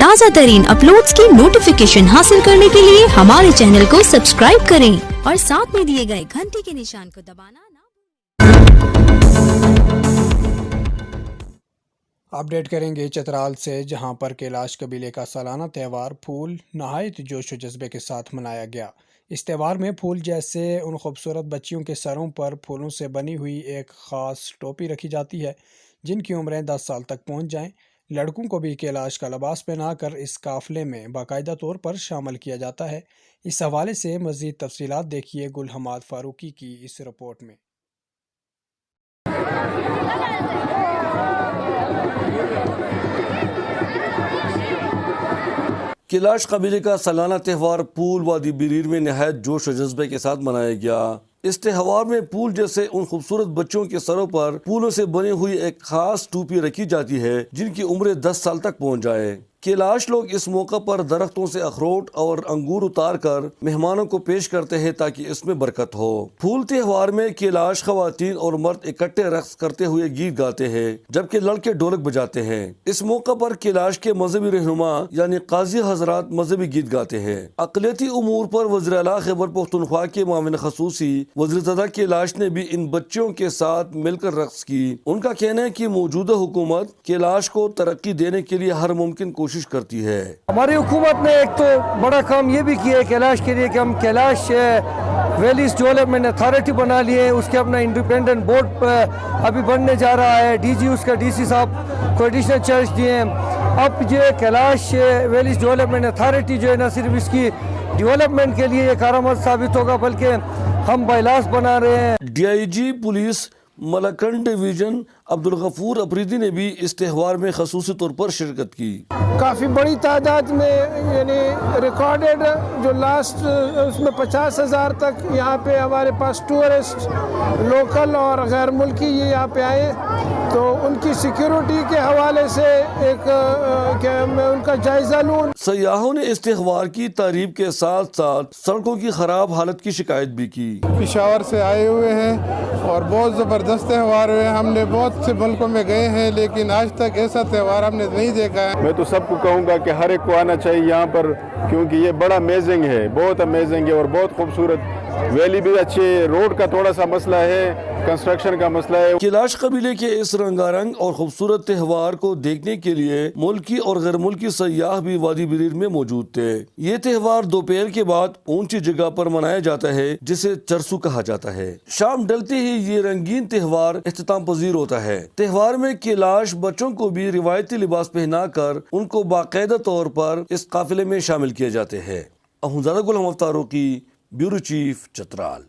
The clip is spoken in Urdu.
تازہ ترین اپلوڈز کی نوٹیفیکیشن حاصل کرنے کے لیے ہمارے چینل کو سبسکرائب کریں اور ساتھ میں دیے گئے گھنٹی کے نشان کو دبانا نہ اپڈیٹ کریں گے چترال سے، جہاں پر کیلاش قبیلے کا سالانہ تہوار پھول نہایت جوش و جذبے کے ساتھ منایا گیا۔ اس تہوار میں پھول جیسے ان خوبصورت بچیوں کے سروں پر پھولوں سے بنی ہوئی ایک خاص ٹوپی رکھی جاتی ہے جن کی عمریں 10 سال تک پہنچ جائیں۔ لڑکوں کو بھی کیلاش کا لباس پہنا کر اس قافلے میں باقاعدہ طور پر شامل کیا جاتا ہے۔ اس حوالے سے مزید تفصیلات دیکھیے گل حماد فاروقی کی اس رپورٹ میں۔ کیلاش قبیلے کا سالانہ تہوار پھول وادی بریر میں نہایت جوش و جذبے کے ساتھ منایا گیا۔ اس تہوار میں پھول جیسے ان خوبصورت بچوں کے سروں پر پھولوں سے بنی ہوئی ایک خاص ٹوپی رکھی جاتی ہے جن کی عمریں 10 سال تک پہنچ جائے۔ کیلاش لوگ اس موقع پر درختوں سے اخروٹ اور انگور اتار کر مہمانوں کو پیش کرتے ہیں تاکہ اس میں برکت ہو۔ پھول تہوار میں کیلاش خواتین اور مرد اکٹھے رقص کرتے ہوئے گیت گاتے ہیں جبکہ لڑکے ڈھولک بجاتے ہیں۔ اس موقع پر کیلاش کے مذہبی رہنما یعنی قاضی حضرات مذہبی گیت گاتے ہیں۔ اقلیتی امور پر وزیر اعلیٰ خیبر پختونخوا کے معاون خصوصی وزیر زادہ کیلاش نے بھی ان بچوں کے ساتھ مل کر رقص کی۔ ان کا کہنا ہے کہ موجودہ حکومت کیلاش کو ترقی دینے کے لیے ہر ممکن کوشش کرتی ہے۔ ہماری حکومت نے ایک تو بڑا کام یہ بھی کیا ہے کیلاش کے لیے کہ ہم کیلاش ویلیز ڈیولپمنٹ اتھارٹی بنا لیے، اس کے اپنا انڈیپینڈنٹ بورڈ ابھی بننے جا رہا ہے۔ ڈی جی اس کا ڈی سی صاحب کو ایڈیشنل چارج دیے ہیں۔ اب یہ کیلاش ویلیز ڈیولپمنٹ اتھارٹی جو ہے نہ صرف اس کی ڈیولپمنٹ کے لیے کارآمد ثابت ہوگا بلکہ ہم بائیلاس بنا رہے ہیں۔ D I G police Malakand division Abdul Ghafoor Afridi نے بھی اس تہوار میں خصوصی طور پر شرکت کی۔ کافی بڑی تعداد میں یعنی ریکارڈڈ جو لاسٹ اس میں 50,000 تک یہاں پہ ہمارے پاس ٹورسٹ لوکل اور غیر ملکی یہ یہاں پہ آئے، تو ان کی سیکیورٹی کے حوالے سے ایک کہ میں ان کا جائزہ لوں۔ سیاحوں نے اس تہوار کی تعریف کے ساتھ ساتھ سڑکوں کی خراب حالت کی شکایت بھی کی۔ پشاور سے آئے ہوئے ہیں اور بہت زبردست تہوار ہوئے، ہم نے بہت سے ملکوں میں گئے ہیں لیکن آج تک ایسا تہوار ہم نے نہیں دیکھا ہے۔ میں تو سب کو کہوں گا کہ ہر ایک کو آنا چاہیے یہاں پر، کیونکہ یہ بڑا امیزنگ ہے، بہت امیزنگ ہے اور بہت خوبصورت۔ ویلی بھی اچھے، روڈ کا تھوڑا سا مسئلہ ہے، کنسٹرکشن کا مسئلہ ہے۔ کیلاش قبیلے کے اس رنگا رنگ اور خوبصورت تہوار کو دیکھنے کے لیے ملکی اور غیر ملکی سیاح بھی وادی بریر میں موجود تھے۔ یہ تہوار دوپہر کے بعد اونچی جگہ پر منایا جاتا ہے جسے چرسو کہا جاتا ہے۔ شام ڈلتے ہی یہ رنگین تہوار اختتام پذیر ہوتا ہے۔ تہوار میں کیلاش بچوں کو بھی روایتی لباس پہنا کر ان کو باقاعدہ طور پر اس قافلے میں شامل کیے جاتے ہیں۔ احمد زادہ گل حماد فاروقی، بیورو چیف، چترال۔